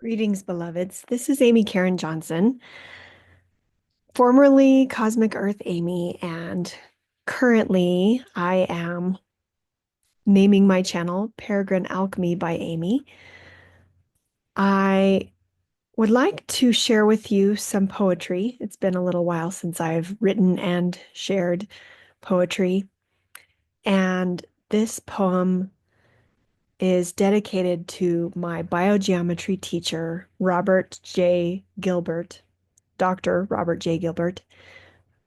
Greetings, beloveds. This is Amy Karen Johnson, formerly Cosmic Earth Amy, and currently I am naming my channel Peregrine Alchemy by Amy. I would like to share with you some poetry. It's been a little while since I've written and shared poetry, and this poem is dedicated to my biogeometry teacher, Robert J. Gilbert, Dr. Robert J. Gilbert,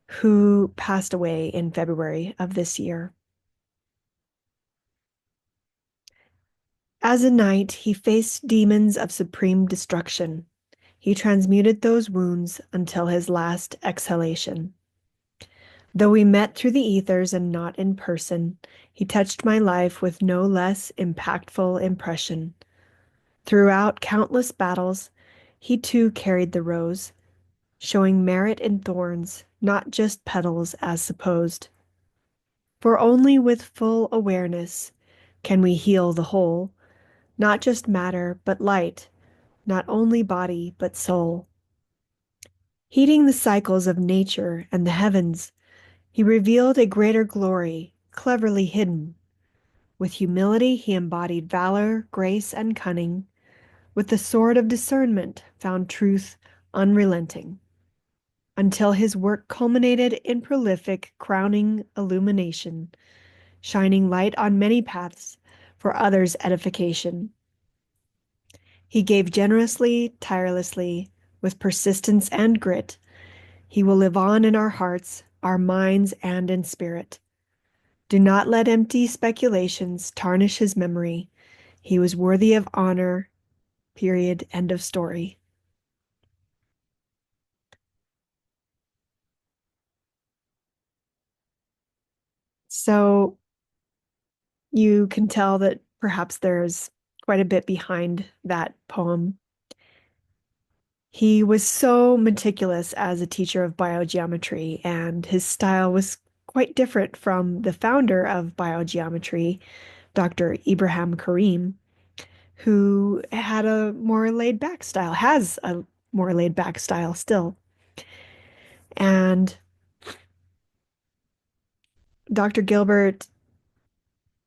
who passed away in February of this year. As a knight, he faced demons of supreme destruction. He transmuted those wounds until his last exhalation. Though we met through the ethers and not in person, he touched my life with no less impactful impression. Throughout countless battles, he too carried the rose, showing merit in thorns, not just petals as supposed. For only with full awareness can we heal the whole, not just matter, but light, not only body, but soul. Heeding the cycles of nature and the heavens, he revealed a greater glory, cleverly hidden. With humility, he embodied valor, grace, and cunning. With the sword of discernment, found truth unrelenting, until his work culminated in prolific, crowning illumination, shining light on many paths for others' edification. He gave generously, tirelessly, with persistence and grit. He will live on in our hearts, our minds, and in spirit. Do not let empty speculations tarnish his memory. He was worthy of honor, period, end of story. So you can tell that perhaps there's quite a bit behind that poem. He was so meticulous as a teacher of biogeometry, and his style was quite different from the founder of biogeometry, Dr. Ibrahim Karim, who had a more laid back style, has a more laid back style still. And Dr. Gilbert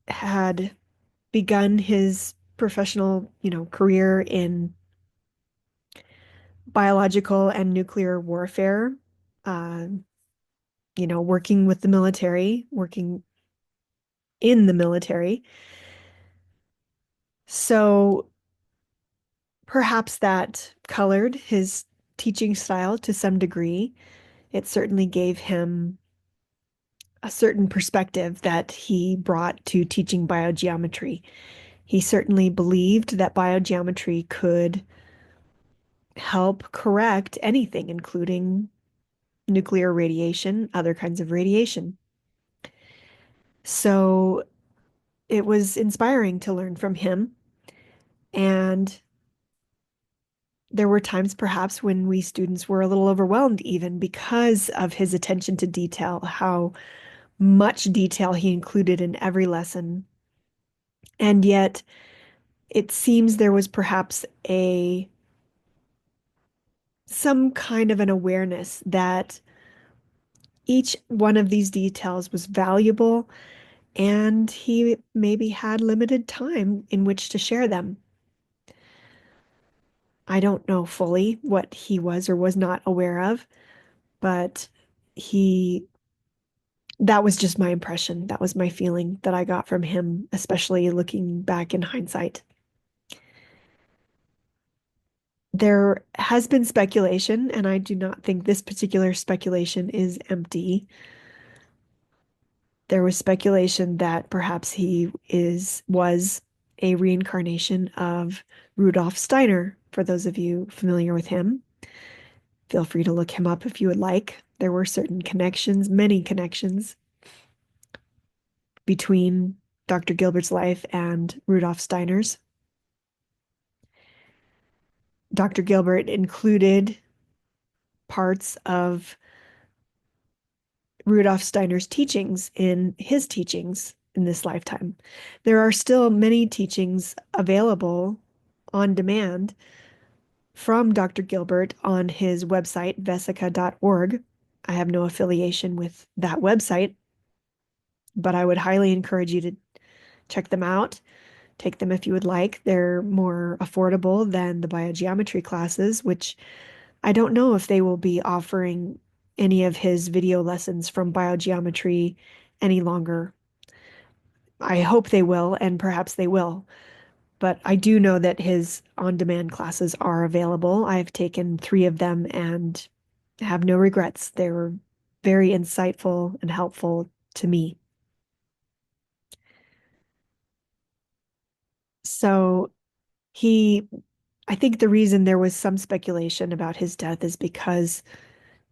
had begun his professional, career in biological and nuclear warfare, uh, working with the military, working in the military. So perhaps that colored his teaching style to some degree. It certainly gave him a certain perspective that he brought to teaching biogeometry. He certainly believed that biogeometry could help correct anything, including nuclear radiation, other kinds of radiation. So it was inspiring to learn from him. And there were times perhaps when we students were a little overwhelmed, even because of his attention to detail, how much detail he included in every lesson. And yet, it seems there was perhaps a some kind of an awareness that each one of these details was valuable, and he maybe had limited time in which to share them. I don't know fully what he was or was not aware of, but he that was just my impression. That was my feeling that I got from him, especially looking back in hindsight. There has been speculation, and I do not think this particular speculation is empty. There was speculation that perhaps he was a reincarnation of Rudolf Steiner. For those of you familiar with him, feel free to look him up if you would like. There were certain connections, many connections between Dr. Gilbert's life and Rudolf Steiner's. Dr. Gilbert included parts of Rudolf Steiner's teachings in his teachings in this lifetime. There are still many teachings available on demand from Dr. Gilbert on his website, vesica.org. I have no affiliation with that website, but I would highly encourage you to check them out. Take them if you would like. They're more affordable than the biogeometry classes, which I don't know if they will be offering any of his video lessons from biogeometry any longer. I hope they will, and perhaps they will. But I do know that his on-demand classes are available. I've taken 3 of them and have no regrets. They were very insightful and helpful to me. So he, I think the reason there was some speculation about his death is because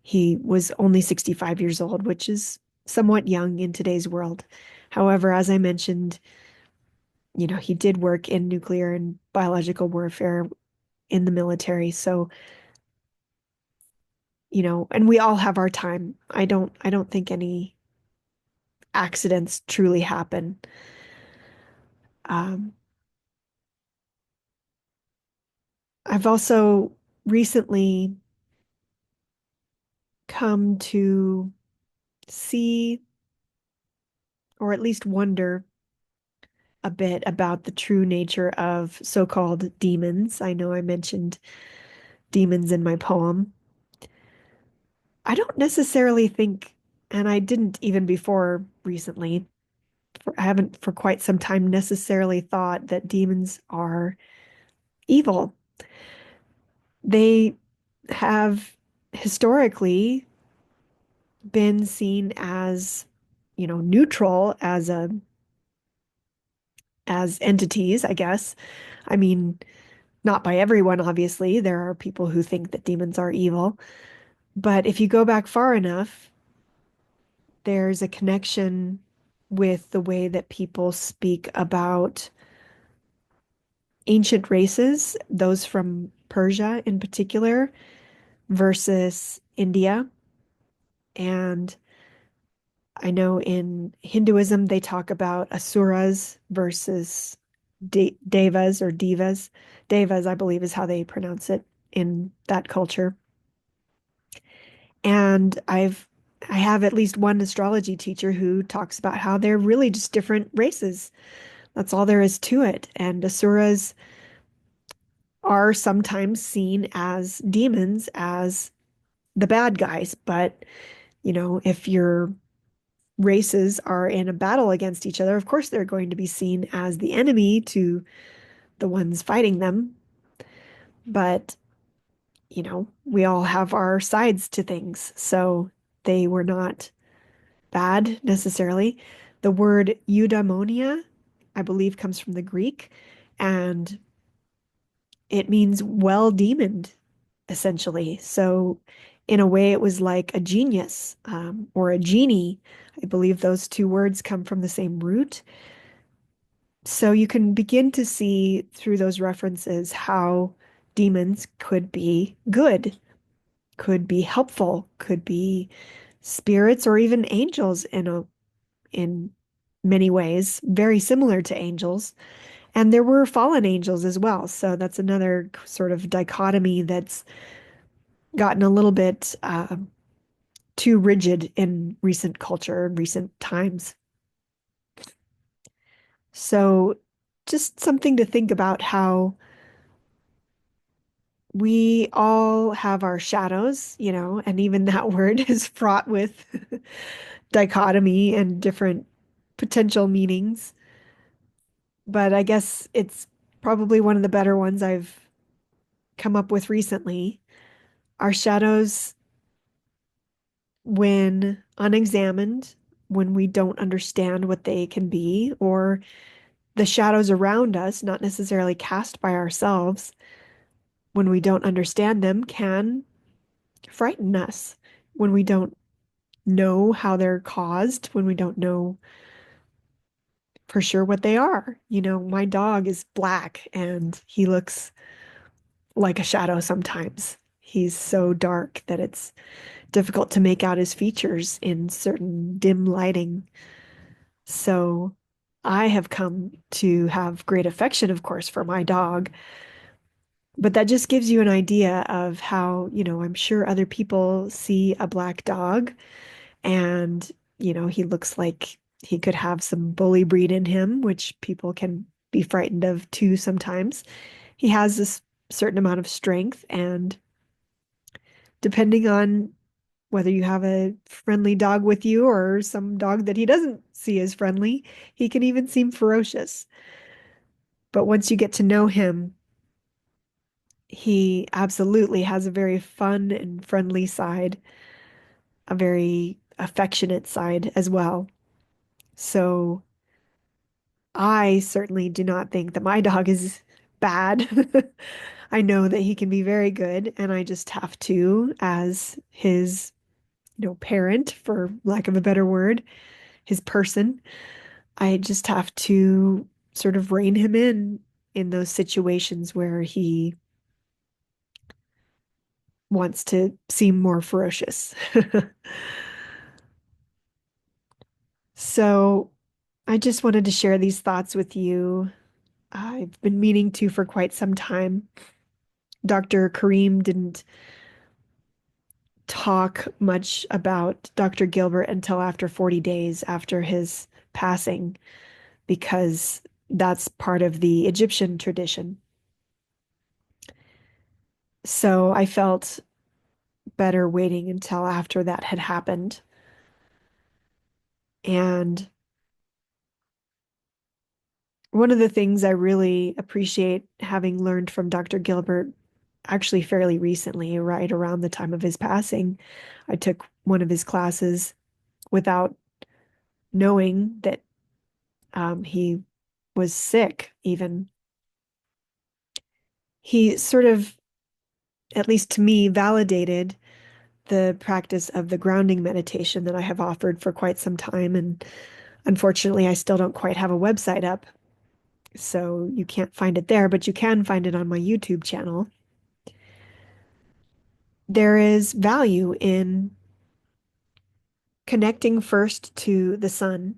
he was only 65 years old, which is somewhat young in today's world. However, as I mentioned, he did work in nuclear and biological warfare in the military. So, and we all have our time. I don't think any accidents truly happen. Um, I've also recently come to see, or at least wonder a bit about the true nature of so-called demons. I know I mentioned demons in my poem. I don't necessarily think, and I didn't even before recently, I haven't for quite some time necessarily thought that demons are evil. They have historically been seen as, neutral as entities, I guess. I mean, not by everyone, obviously. There are people who think that demons are evil. But if you go back far enough, there's a connection with the way that people speak about ancient races, those from Persia in particular, versus India. And I know in Hinduism, they talk about asuras versus devas or divas. Devas, I believe, is how they pronounce it in that culture. And I have at least one astrology teacher who talks about how they're really just different races. That's all there is to it. And asuras are sometimes seen as demons, as the bad guys. But, if your races are in a battle against each other, of course they're going to be seen as the enemy to the ones fighting them. But, we all have our sides to things. So they were not bad necessarily. The word eudaimonia, I believe, comes from the Greek, and it means well demoned, essentially. So, in a way, it was like a genius or a genie. I believe those 2 words come from the same root. So, you can begin to see through those references how demons could be good, could be helpful, could be spirits or even angels in many ways, very similar to angels. And there were fallen angels as well. So that's another sort of dichotomy that's gotten a little bit too rigid in recent culture, in recent times. So just something to think about how we all have our shadows, and even that word is fraught with dichotomy and different potential meanings. But I guess it's probably one of the better ones I've come up with recently. Our shadows, when unexamined, when we don't understand what they can be, or the shadows around us, not necessarily cast by ourselves, when we don't understand them, can frighten us when we don't know how they're caused, when we don't know for sure what they are. My dog is black and he looks like a shadow sometimes. He's so dark that it's difficult to make out his features in certain dim lighting. So I have come to have great affection, of course, for my dog, But that just gives you an idea of how, I'm sure other people see a black dog and, he looks like he could have some bully breed in him, which people can be frightened of too sometimes. He has this certain amount of strength, and depending on whether you have a friendly dog with you or some dog that he doesn't see as friendly, he can even seem ferocious. But once you get to know him, he absolutely has a very fun and friendly side, a very affectionate side as well. So I certainly do not think that my dog is bad. I know that he can be very good, and I just have to, as his, parent, for lack of a better word, his person, I just have to sort of rein him in those situations where he wants to seem more ferocious. So I just wanted to share these thoughts with you. I've been meaning to for quite some time. Dr. Kareem didn't talk much about Dr. Gilbert until after 40 days after his passing, because that's part of the Egyptian tradition. So I felt better waiting until after that had happened. And one of the things I really appreciate, having learned from Dr. Gilbert actually fairly recently, right around the time of his passing, I took one of his classes without knowing that he was sick, even. He sort of, at least to me, validated the practice of the grounding meditation that I have offered for quite some time. And unfortunately, I still don't quite have a website up, so you can't find it there, but you can find it on my YouTube channel. There is value in connecting first to the sun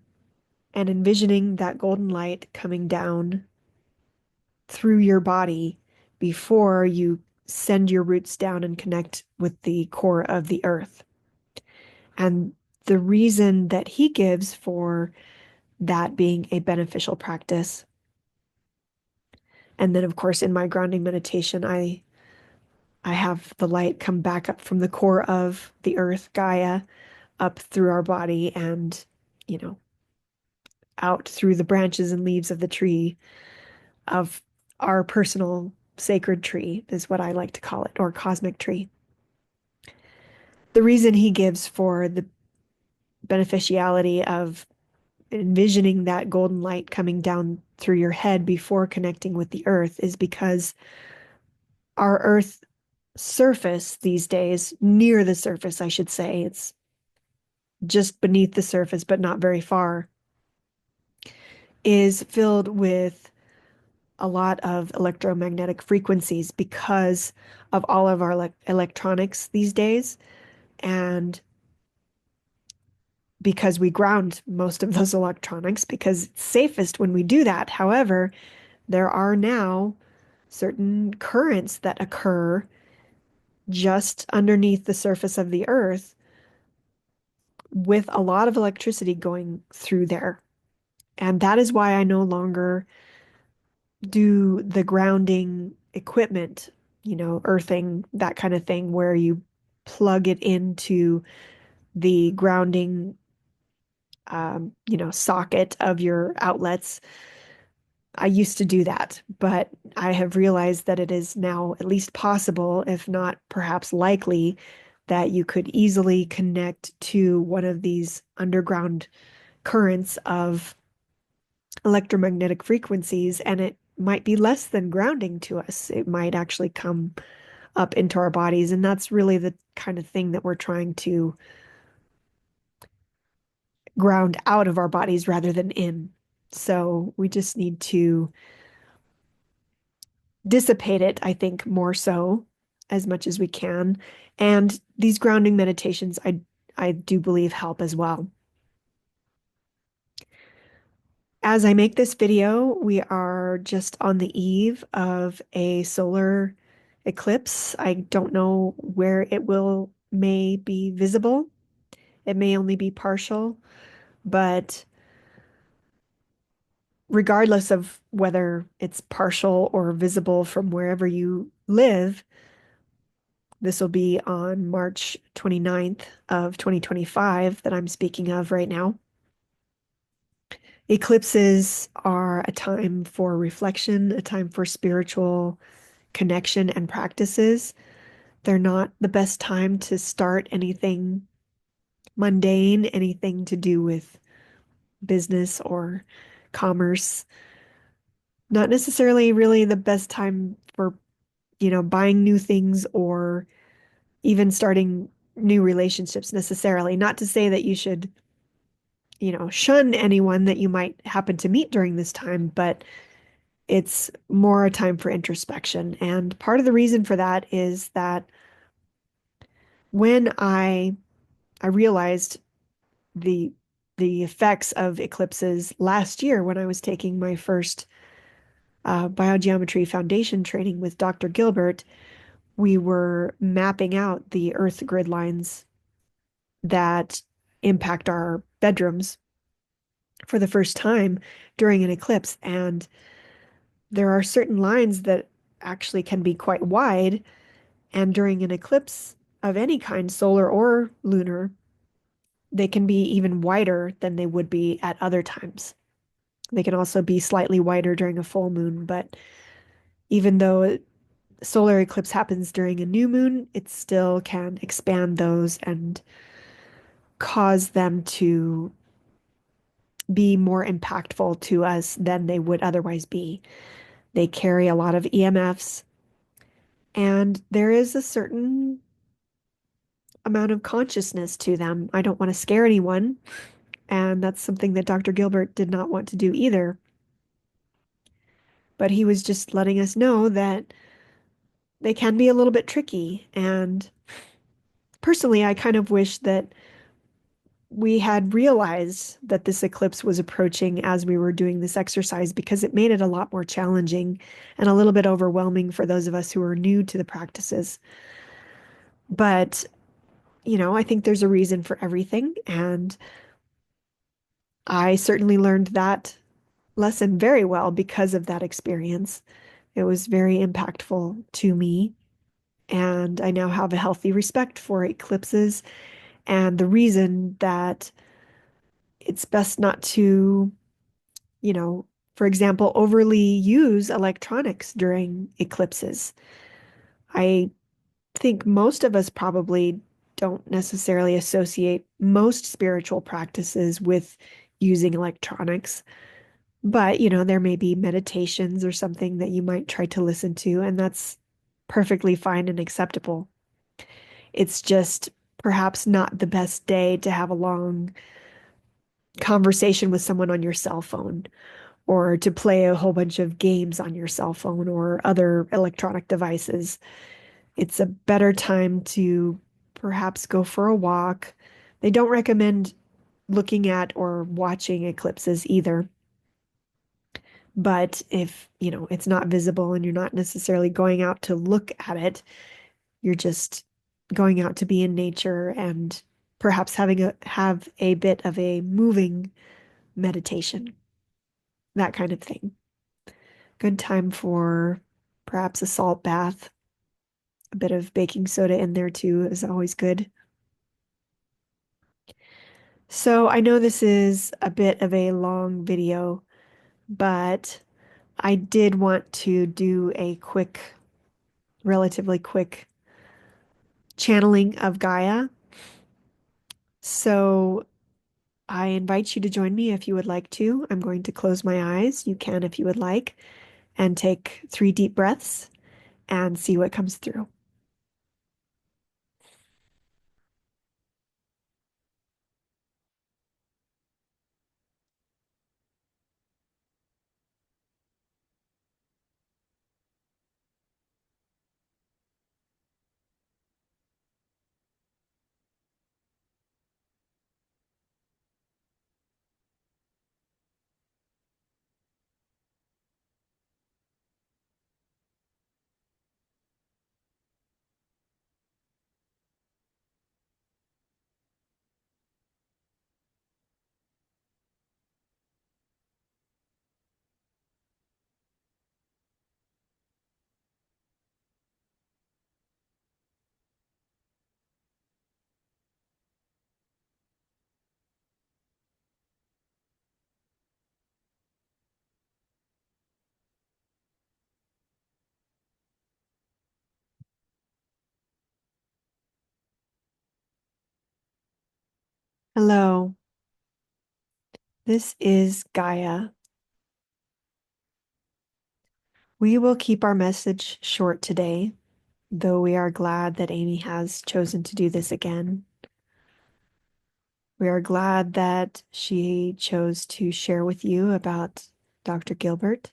and envisioning that golden light coming down through your body before you send your roots down and connect with the core of the earth. And the reason that he gives for that being a beneficial practice. And then, of course, in my grounding meditation, I have the light come back up from the core of the earth, Gaia, up through our body and, you know, out through the branches and leaves of the tree, of our personal sacred tree, is what I like to call it, or cosmic tree. The reason he gives for the beneficiality of envisioning that golden light coming down through your head before connecting with the earth is because our earth surface these days, near the surface, I should say, it's just beneath the surface, but not very far, is filled with a lot of electromagnetic frequencies because of all of our electronics these days, and because we ground most of those electronics because it's safest when we do that. However, there are now certain currents that occur just underneath the surface of the earth with a lot of electricity going through there. And that is why I no longer do the grounding equipment, earthing, that kind of thing, where you plug it into the grounding, socket of your outlets. I used to do that, but I have realized that it is now at least possible, if not perhaps likely, that you could easily connect to one of these underground currents of electromagnetic frequencies, and it might be less than grounding to us. It might actually come up into our bodies, and that's really the kind of thing that we're trying to ground out of our bodies rather than in. So we just need to dissipate it, I think, more so as much as we can. And these grounding meditations, I do believe help as well. As I make this video, we are just on the eve of a solar eclipse. I don't know where it will may be visible. It may only be partial, but regardless of whether it's partial or visible from wherever you live, this will be on March 29th of 2025 that I'm speaking of right now. Eclipses are a time for reflection, a time for spiritual connection and practices. They're not the best time to start anything mundane, anything to do with business or commerce. Not necessarily really the best time for, buying new things or even starting new relationships necessarily. Not to say that you should, shun anyone that you might happen to meet during this time, but it's more a time for introspection. And part of the reason for that is that when I realized the the effects of eclipses last year when I was taking my first biogeometry foundation training with Dr. Gilbert, we were mapping out the Earth grid lines that impact our bedrooms for the first time during an eclipse. And there are certain lines that actually can be quite wide. And during an eclipse of any kind, solar or lunar, they can be even wider than they would be at other times. They can also be slightly wider during a full moon, but even though solar eclipse happens during a new moon, it still can expand those and cause them to be more impactful to us than they would otherwise be. They carry a lot of EMFs, and there is a certain amount of consciousness to them. I don't want to scare anyone, and that's something that Dr. Gilbert did not want to do either. But he was just letting us know that they can be a little bit tricky. And personally, I kind of wish that we had realized that this eclipse was approaching as we were doing this exercise because it made it a lot more challenging and a little bit overwhelming for those of us who are new to the practices. But, I think there's a reason for everything. And I certainly learned that lesson very well because of that experience. It was very impactful to me. And I now have a healthy respect for eclipses and the reason that it's best not to, you know, for example, overly use electronics during eclipses. I think most of us probably don't necessarily associate most spiritual practices with using electronics, but, there may be meditations or something that you might try to listen to, and that's perfectly fine and acceptable. It's just perhaps not the best day to have a long conversation with someone on your cell phone or to play a whole bunch of games on your cell phone or other electronic devices. It's a better time to perhaps go for a walk. They don't recommend looking at or watching eclipses either. But if, it's not visible and you're not necessarily going out to look at it, you're just going out to be in nature and perhaps have a bit of a moving meditation, that kind of thing. Good time for perhaps a salt bath. A bit of baking soda in there too is always good. So I know this is a bit of a long video, but I did want to do a relatively quick channeling of Gaia. So I invite you to join me if you would like to. I'm going to close my eyes. You can if you would like, and take 3 deep breaths and see what comes through. Hello, this is Gaia. We will keep our message short today, though we are glad that Amy has chosen to do this again. We are glad that she chose to share with you about Dr. Gilbert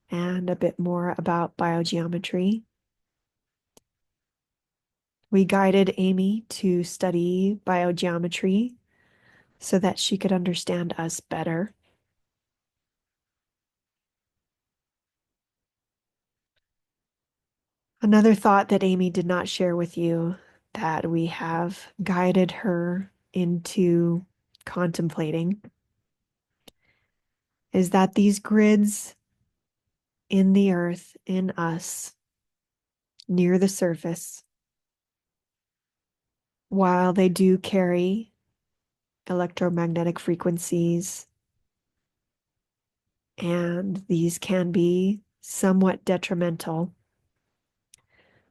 and a bit more about biogeometry. We guided Amy to study biogeometry so that she could understand us better. Another thought that Amy did not share with you that we have guided her into contemplating is that these grids in the earth, in us, near the surface, while they do carry electromagnetic frequencies, and these can be somewhat detrimental,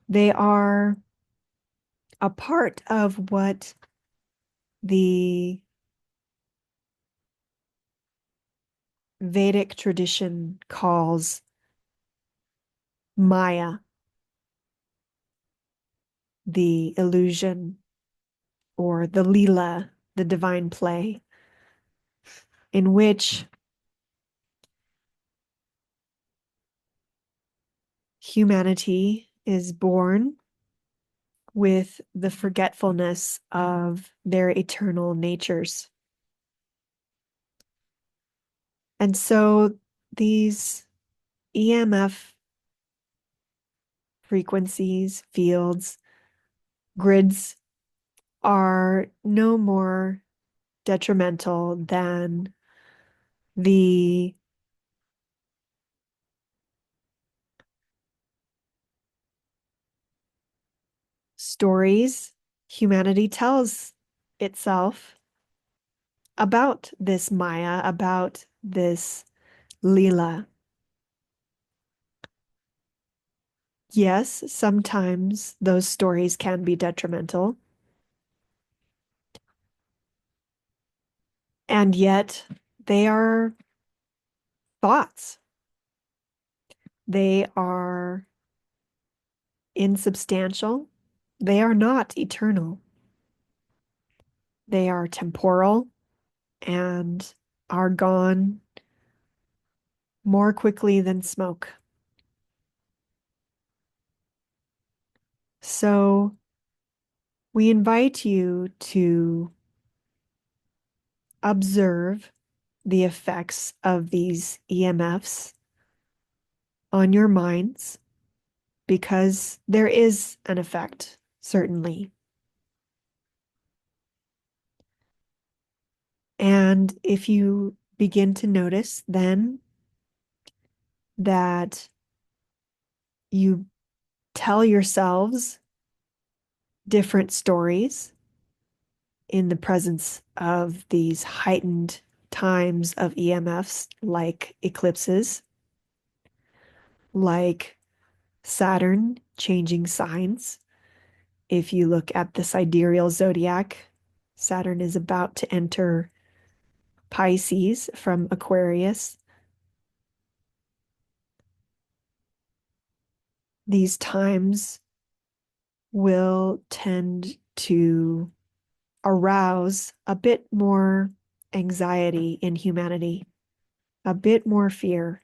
they are a part of what the Vedic tradition calls Maya, the illusion, or the Leela, the divine play, in which humanity is born with the forgetfulness of their eternal natures. And so these EMF frequencies, fields, grids are no more detrimental than the stories humanity tells itself about this Maya, about this Leela. Yes, sometimes those stories can be detrimental, and yet they are thoughts. They are insubstantial. They are not eternal. They are temporal and are gone more quickly than smoke. So we invite you to observe the effects of these EMFs on your minds, because there is an effect, certainly. And if you begin to notice then that you tell yourselves different stories in the presence of these heightened times of EMFs, like eclipses, like Saturn changing signs. If you look at the sidereal zodiac, Saturn is about to enter Pisces from Aquarius. These times will tend to arouse a bit more anxiety in humanity, a bit more fear.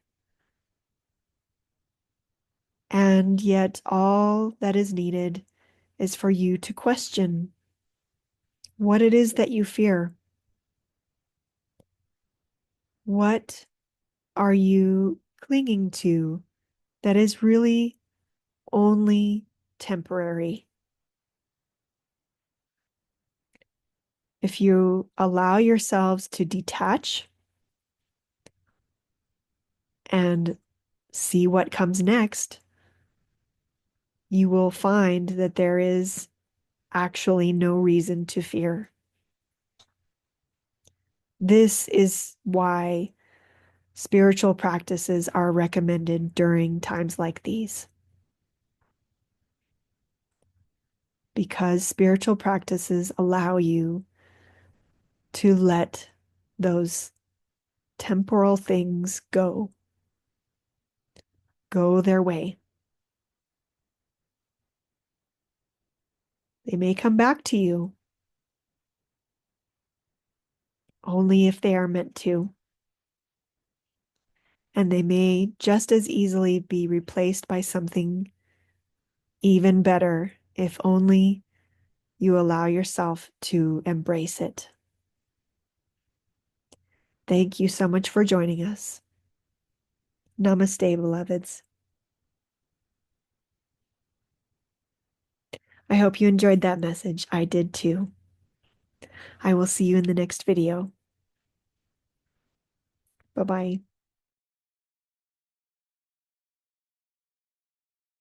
And yet, all that is needed is for you to question what it is that you fear. What are you clinging to that is really only temporary? If you allow yourselves to detach and see what comes next, you will find that there is actually no reason to fear. This is why spiritual practices are recommended during times like these, because spiritual practices allow you to let those temporal things go their way. They may come back to you only if they are meant to. And they may just as easily be replaced by something even better if only you allow yourself to embrace it. Thank you so much for joining us. Namaste, beloveds. I hope you enjoyed that message. I did too. I will see you in the next video. Bye-bye.